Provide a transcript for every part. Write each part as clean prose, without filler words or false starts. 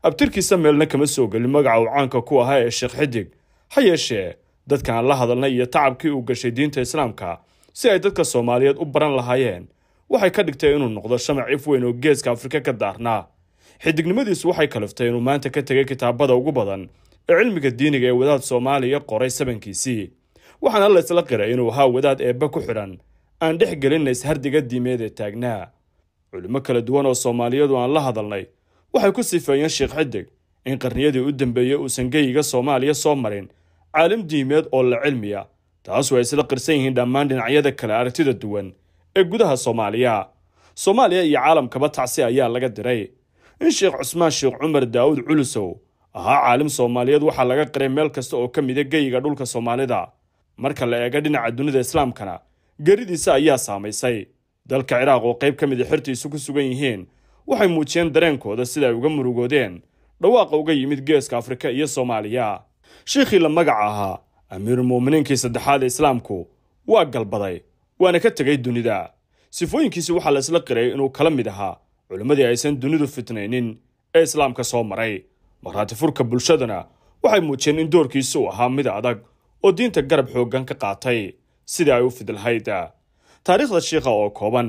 abtirkiisa meelna kama soo gelin magaca uu caanka ku ahaa ee Sheekh Xidig ha yeeshee dadkan la hadalnay iyo tacabkii uu gashay diinta islaamka si ay dadka Soomaaliyeed u baran lahaayeen waxay ka dhigtay inuu noqdo shamac if weyn oo geeska Afrika ka daarnaa xidignimadiisu waxay kaliftay inuu maanta ka tagay kitaabada ugu badan ee cilmiga diiniga ee wadaad Soomaaliya qoray sabankiisii waxaana la isla qiray inuu ahaa wadaad eebba ku xidhan aan dhex gelin ishardiga diimeed ee taagnaa culimo kala duwan oo Soomaaliyeed aan la hadalnay waxay ku sifeeyeen Sheekh Xidig in qarniyadii u dambeeyay uu sangeeyga Soomaaliya soo marin caalim diimeed oo la cilmiya taas way isla qirsan yihiin dhammaan dhinacyada kala aragtida duwan ee gudaha Soomaaliya iyo caalamkaba tacsi ayaa laga diray in Sheekh Cusmaan Sheekh Cumar Daawud Culusow ahaa caalim Soomaaliyeed waxa laga qiray meel kasta oo ka mid ah geeyiga dhulka Soomaalida marka la eego dhinaca dunida islaamkana garidiisa ayaa saameysay dalka Ciraaq oo qayb ka mid ah xirtiisu ku sugan yihiin waxay muujiyeen dareenkooda sida ay uga murugoodeen dhawaaqa uga yimid geeska Afrika iyo Soomaaliya sheekhi la magac ahaa amiir muuminiinkii saddexaad ee islaamku waa galbaday waana ka tagay dunida sifooyinkiisa waxa la isla qiray inuu kala mid ahaa culimadii aysan dunidu fitnaynin ee islaamka soo maray marhaati furka bulshadana waxay muujiyeen in doorkiisu ahaa mid adag oo diinta garab xoogan ka qaatay sida ay u fidilhayd taariikhda sheekha oo kooban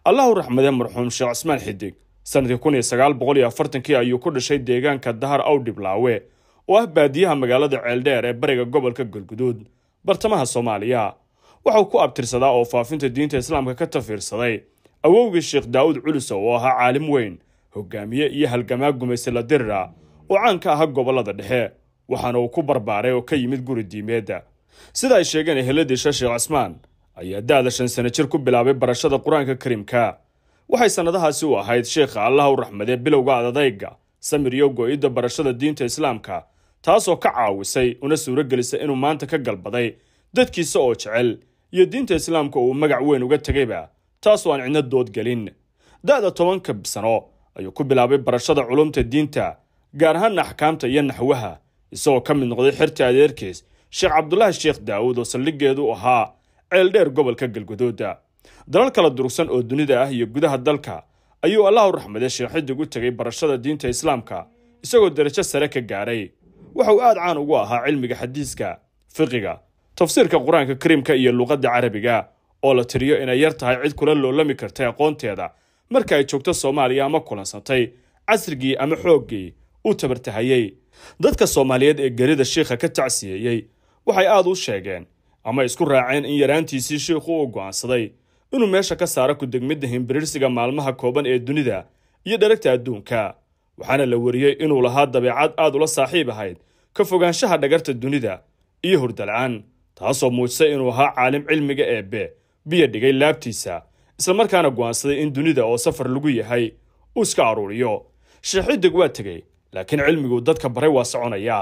Allahu raxmade marxuum Sheekh Cusmaan Xidig sanadkii 1940 ayuu ku dhashay deegaanka Dahar Awdhiblaawe oo ah baadiyaha magaalada Ceeldheer ee bariga gobolka Galguduud bartamaha Soomaaliya waxa uu ku abtirsadaa oo faafinta diinta islaamka ka tafiirsaday awowgii Sheekh Daawud Culusow oo ahaa caalim weyn hogaamiye iyo halgamaa gumaysi la dirira oo caan ka ah gobolada dhexe waxaana uu ku barbaaray oo ka yimid guri diimeed sida ay sheegeen ehelada Sheekh Cusmaan ayaa daada 5 sano jir ku bilaabay barashada Quraanka Kariimka waxay sanadahaasi u ahayd sheekha Allahu raxmade bilowga adayga samir iyo go'ida barashada diinta islaamka taasoo ka caawisay una suura gelisay inuu maanta ka galbaday dadkiisa oo jecel iyo diinta islaamka uu magac weyn uga tagayba taasoo aan cidna dood gelin daada 10 sano ayuu ku bilaabay barashada culumta diinta gaar ahaan ahkaamta iyo naxwaha isagoo ka mid noqday xirta adeerkiis Sheekh Cabdullaahi Sheekh Daawud oo saldhigeedu ahaa Ceeldheer gobolka Galguduud dalal kala durugsan oo dunida ah iyo gudaha dalka ayuu Allahu raxmade Sheekh Xidig u tagay barashada diinta islaamka isagoo darajo sare ka gaaray waxa uu aad caan ugu ahaa cilmiga xadiiska fiqiga tafsiirka Quraanka Kariimka iyo luqadda Carabiga oo la tiriyo inay yar tahay cid kula loolami kartay aqoonteeda marka ay joogto Soomaaliya ama kulansatay casrigii ama xoogii uu tabartahayay dadka Soomaaliyeed ee garida sheekha ka tacsiyay waxay aad u sheegeen ama isku raaceen in yaraantiisii sheekhu uu go'aansaday inuu meesha ka saaro ku degmada himbirirsiga maalmaha kooban ee dunida iyo dharagta adduunka waxaana la wariyay inuu lahaa dabeecad aad ula saaxiib ahayd ka fogaanshaha dhagarta dunida iyo hurdal'aan taasoo muujisay inuu ahaa caalim cilmiga eebbe biyo dhigay laabtiisa isla markaana go'aansaday in dunida oo safar lagu yahay uu iska aruuriyo Sheekh Xidig waa tagay laakiin cilmigu dadka baray waa soconaya